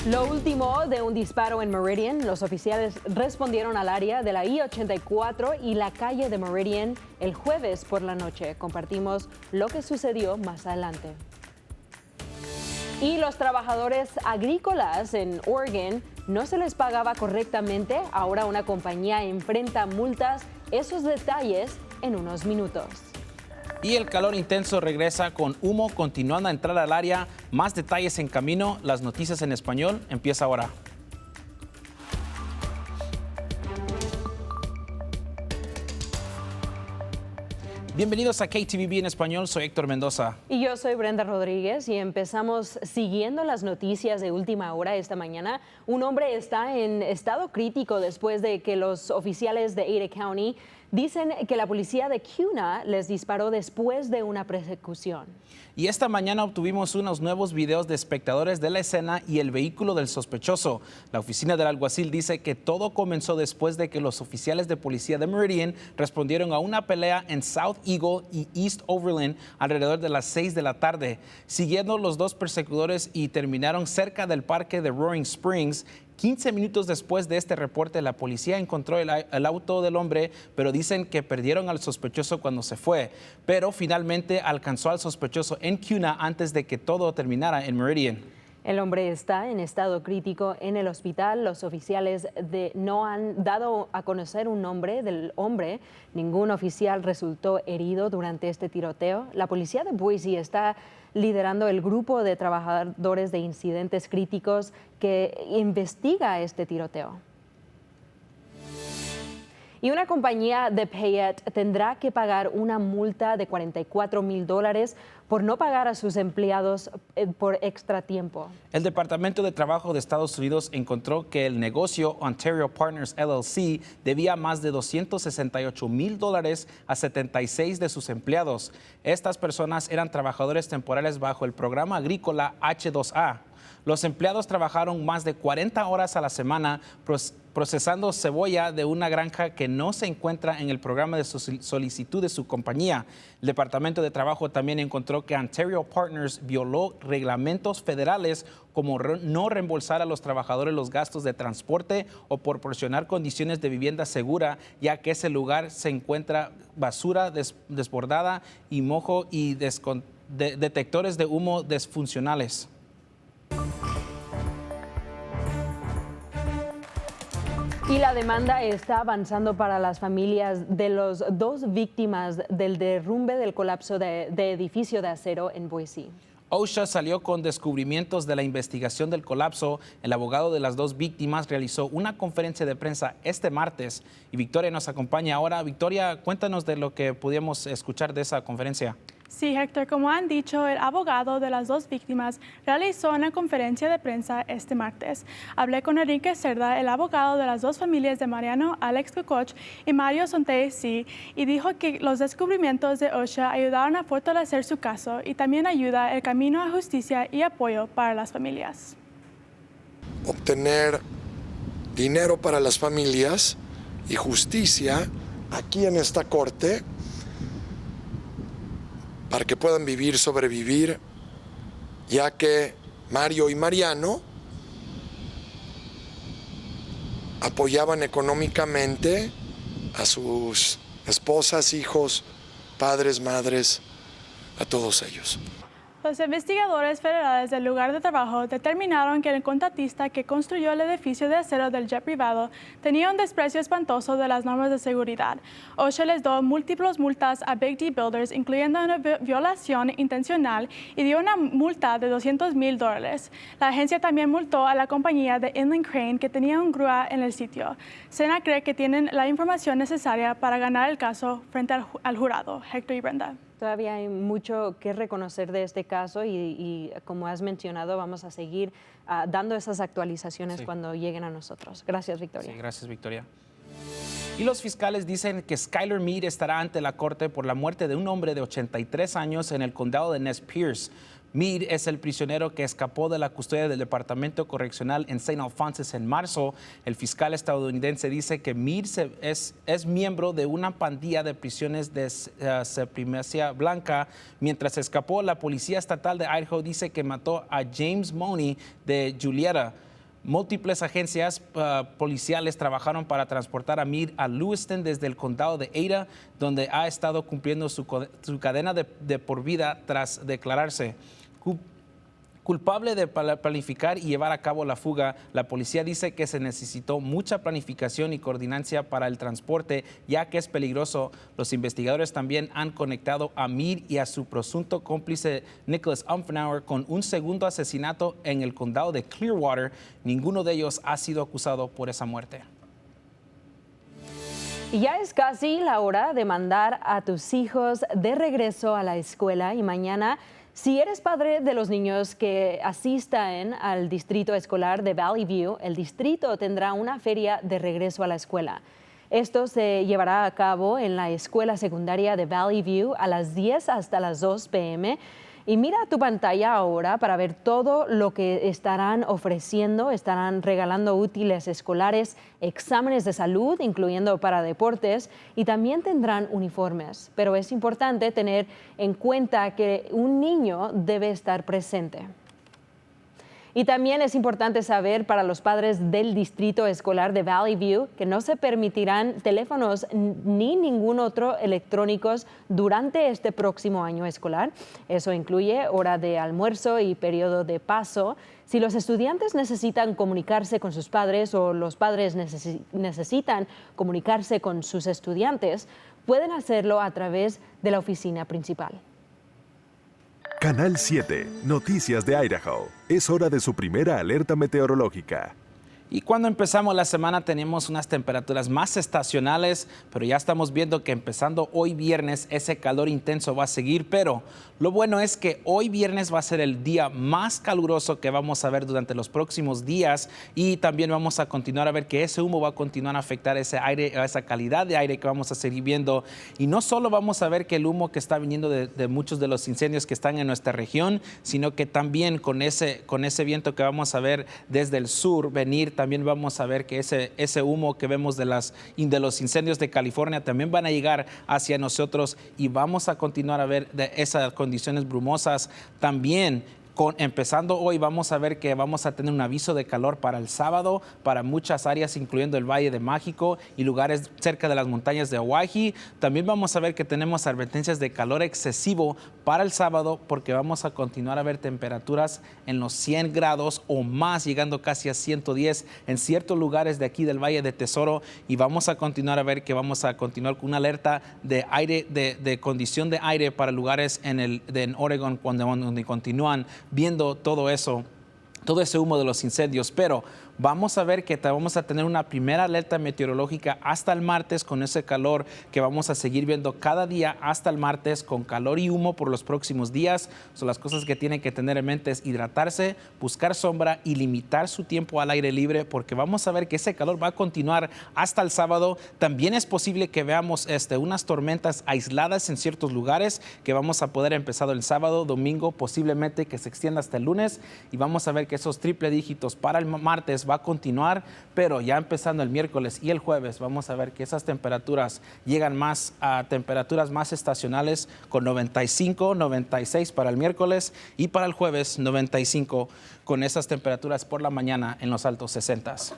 Lo último de un disparo en Meridian, los oficiales respondieron al área de la I-84 y la calle de Meridian el jueves por la noche. Compartimos lo que sucedió más adelante. Y los trabajadores agrícolas en Oregon no se les pagaba correctamente. Ahora una compañía enfrenta multas. Esos detalles en unos minutos. Y el calor intenso regresa con humo continuando a entrar al área. Más detalles en camino. Las noticias en español empieza ahora. Bienvenidos a KTVB en español, soy Héctor Mendoza. Y yo soy Brenda Rodríguez y empezamos siguiendo las noticias de última hora esta mañana. Un hombre está en estado crítico después de que los oficiales de Ada County dicen que la policía de Kuna les disparó después de una persecución. Y esta mañana obtuvimos unos nuevos videos de espectadores de la escena y el vehículo del sospechoso. La oficina del alguacil dice que todo comenzó después de que los oficiales de policía de Meridian respondieron a una pelea en South Eagle y East Overland alrededor de las 6 de la tarde, siguiendo los dos perseguidores y terminaron cerca del parque de Roaring Springs. 15 minutos después de este reporte, la policía encontró el auto del hombre, pero dicen que perdieron al sospechoso cuando se fue. Pero finalmente alcanzó al sospechoso en Kuna antes de que todo terminara en Meridian. El hombre está en estado crítico en el hospital. Los oficiales no han dado a conocer un nombre del hombre. Ningún oficial resultó herido durante este tiroteo. La policía de Boise está liderando el grupo de trabajadores de incidentes críticos que investiga este tiroteo. Y una compañía de Payette tendrá que pagar una multa de $44,000 por no pagar a sus empleados por extra tiempo. El Departamento de Trabajo de Estados Unidos encontró que el negocio Ontario Partners LLC debía más de $268,000 a 76 de sus empleados. Estas personas eran trabajadores temporales bajo el programa agrícola H2A. Los empleados trabajaron más de 40 horas a la semana procesando cebolla de una granja que no se encuentra en el programa de solicitud de su compañía. El Departamento de Trabajo también encontró que Ontario Partners violó reglamentos federales como no reembolsar a los trabajadores los gastos de transporte o proporcionar condiciones de vivienda segura, ya que ese lugar se encuentra basura desbordada y mojo y detectores de humo disfuncionales. Y la demanda está avanzando para las familias de las dos víctimas del derrumbe del colapso de edificio de acero en Boise. OSHA salió con descubrimientos de la investigación del colapso. El abogado de las dos víctimas realizó una conferencia de prensa este martes y Victoria nos acompaña ahora. Victoria, cuéntanos de lo que pudimos escuchar de esa conferencia. Sí, Héctor, como han dicho, el abogado de las dos víctimas realizó una conferencia de prensa este martes. Hablé con Enrique Cerda, el abogado de las dos familias de Mariano Alex Cococh y Mario Sontesi, y dijo que los descubrimientos de OSHA ayudaron a fortalecer su caso y también ayuda el camino a justicia y apoyo para las familias. Obtener dinero para las familias y justicia aquí en esta corte para que puedan vivir, sobrevivir, ya que Mario y Mariano apoyaban económicamente a sus esposas, hijos, padres, madres, a todos ellos. Los investigadores federales del lugar de trabajo determinaron que el contratista que construyó el edificio de acero del jet privado tenía un desprecio espantoso de las normas de seguridad. OSHA les dio múltiples multas a Big D Builders, incluyendo una violación intencional, y dio una multa de $200,000. La agencia también multó a la compañía de Inland Crane que tenía un grúa en el sitio. Sena cree que tienen la información necesaria para ganar el caso frente al jurado. Héctor y Brenda. Todavía hay mucho que reconocer de este caso y como has mencionado, vamos a seguir dando esas actualizaciones cuando lleguen a nosotros. Gracias, Victoria. Sí, gracias, Victoria. Y los fiscales dicen que Skyler Mead estará ante la corte por la muerte de un hombre de 83 años en el condado de Nez Perce. Mead es el prisionero que escapó de la custodia del Departamento Correccional en St. Alphonsus en marzo. El fiscal estadounidense dice que Mead es miembro de una pandilla de prisiones de supremacía blanca. Mientras escapó, la policía estatal de Idaho dice que mató a James Money de Julietta. Múltiples agencias policiales trabajaron para transportar a Meade a Lewiston desde el condado de Ada, donde ha estado cumpliendo su cadena de por vida tras declararse culpable de planificar y llevar a cabo la fuga. La policía dice que se necesitó mucha planificación y coordinación para el transporte, ya que es peligroso. Los investigadores también han conectado a Meade y a su presunto cómplice Nicholas Umfenauer con un segundo asesinato en el condado de Clearwater. Ninguno de ellos ha sido acusado por esa muerte. Y ya es casi la hora de mandar a tus hijos de regreso a la escuela y mañana, si eres padre de los niños que asistan al distrito escolar de Valley View, el distrito tendrá una feria de regreso a la escuela. Esto se llevará a cabo en la escuela secundaria de Valley View a las 10 hasta las 2 p.m. Y mira tu pantalla ahora para ver todo lo que estarán ofreciendo. Estarán regalando útiles escolares, exámenes de salud, incluyendo para deportes, y también tendrán uniformes. Pero es importante tener en cuenta que un niño debe estar presente. Y también es importante saber para los padres del distrito escolar de Valley View que no se permitirán teléfonos ni ningún otro electrónicos durante este próximo año escolar. Eso incluye hora de almuerzo y periodo de paso. Si los estudiantes necesitan comunicarse con sus padres o los padres necesitan comunicarse con sus estudiantes, pueden hacerlo a través de la oficina principal. Canal 7, Noticias de Idaho. Es hora de su primera alerta meteorológica. Y cuando empezamos la semana teníamos unas temperaturas más estacionales, pero ya estamos viendo que empezando hoy viernes ese calor intenso va a seguir, pero lo bueno es que hoy viernes va a ser el día más caluroso que vamos a ver durante los próximos días y también vamos a continuar a ver que ese humo va a continuar a afectar ese aire, esa calidad de aire que vamos a seguir viendo. Y no solo vamos a ver que el humo que está viniendo de muchos de los incendios que están en nuestra región, sino que también con ese viento que vamos a ver desde el sur venir, también vamos a ver que ese humo que vemos de los incendios de California también van a llegar hacia nosotros y vamos a continuar a ver de esas condiciones brumosas también. Empezando hoy vamos a ver que vamos a tener un aviso de calor para el sábado para muchas áreas, incluyendo el Valle de México y lugares cerca de las montañas de Oahe. También vamos a ver que tenemos advertencias de calor excesivo para el sábado porque vamos a continuar a ver temperaturas en los 100 grados o más, llegando casi a 110 en ciertos lugares de aquí del Valle de Tesoro. Y vamos a continuar a ver que vamos a continuar con una alerta de aire, de condición de aire para lugares en Oregon donde continúan viendo todo eso, todo ese humo de los incendios, pero vamos a ver que vamos a tener una primera alerta meteorológica hasta el martes con ese calor que vamos a seguir viendo cada día hasta el martes con calor y humo por los próximos días. Son las cosas que tienen que tener en mente es hidratarse, buscar sombra y limitar su tiempo al aire libre porque vamos a ver que ese calor va a continuar hasta el sábado. También es posible que veamos unas tormentas aisladas en ciertos lugares que vamos a poder empezar el sábado, domingo, posiblemente que se extienda hasta el lunes y vamos a ver que esos triple dígitos para el martes va a continuar, pero ya empezando el miércoles y el jueves vamos a ver que esas temperaturas llegan más a temperaturas más estacionales con 95, 96 para el miércoles y para el jueves 95 con esas temperaturas por la mañana en los altos 60s.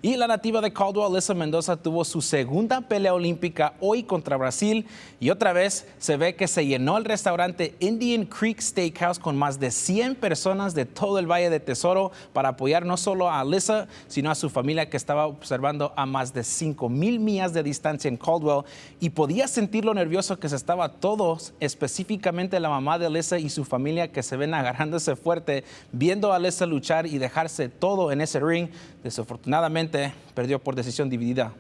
Y la nativa de Caldwell, Alyssa Mendoza, tuvo su segunda pelea olímpica hoy contra Brasil y otra vez se ve que se llenó el restaurante Indian Creek Steakhouse con más de 100 personas de todo el Valle de Tesoro para apoyar no solo a Alyssa, sino a su familia que estaba observando a más de 5,000 millas de distancia en Caldwell y podía sentir lo nervioso que se estaba todos, específicamente la mamá de Alyssa y su familia que se ven agarrándose fuerte, viendo a Alyssa luchar y dejarse todo en ese ring. Desafortunadamente, perdió por decisión dividida.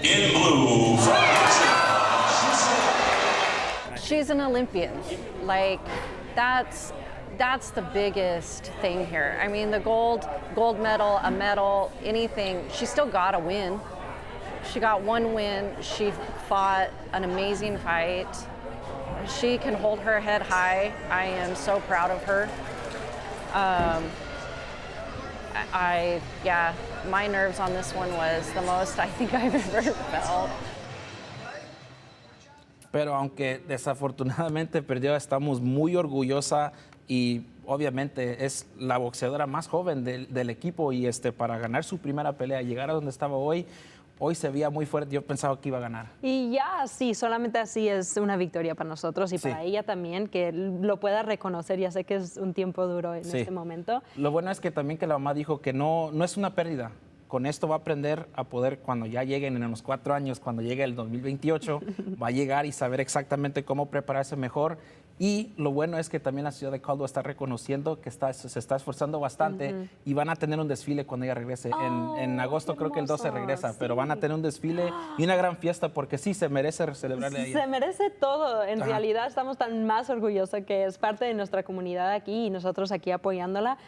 In blue. She's an Olympian. Like that's the biggest thing here. I mean, the gold medal, a medal, anything, she still got a win. She got one win. She fought an amazing fight. She can hold her head high. I am so proud of her. My nerves on this one was the most I think I've ever felt. pero aunque desafortunadamente perdió, estamos muy orgullosa y obviamente es la boxeadora más joven del equipo y para ganar su primera pelea, llegar a donde estaba hoy se veía muy fuerte. Yo pensaba que iba a ganar. Y ya así, solamente así es una victoria para nosotros y para ella también, que lo pueda reconocer. Ya sé que es un tiempo duro en este momento. Lo bueno es que también que la mamá dijo que no es una pérdida. Con esto va a aprender a poder, cuando ya lleguen en unos 4 años, cuando llegue el 2028, va a llegar y saber exactamente cómo prepararse mejor. Y lo bueno es que también la ciudad de Caldwell está reconociendo que se está esforzando bastante y van a tener un desfile cuando ella regrese. En agosto creo que el 12 regresa, pero van a tener un desfile y una gran fiesta porque sí, se merece celebrarle a ella. Se merece todo. En realidad estamos tan más orgullosos que es parte de nuestra comunidad aquí y nosotros aquí apoyándola.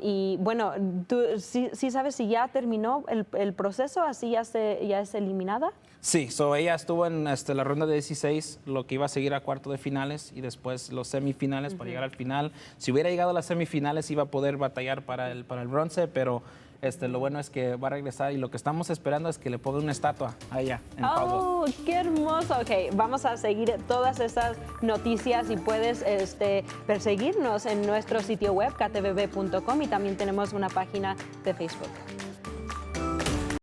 Y bueno, ¿tú sí sabes si ya terminó el proceso? ¿Así ya es eliminada? Sí, ella estuvo en la ronda de 16, lo que iba a seguir a cuarto de finales y después los semifinales para llegar al final. Si hubiera llegado a las semifinales iba a poder batallar para el bronce, pero lo bueno es que va a regresar y lo que estamos esperando es que le pongan una estatua a ella en Caldwell. ¡Oh, qué hermoso! Ok, vamos a seguir todas estas noticias y puedes perseguirnos en nuestro sitio web ktvb.com y también tenemos una página de Facebook.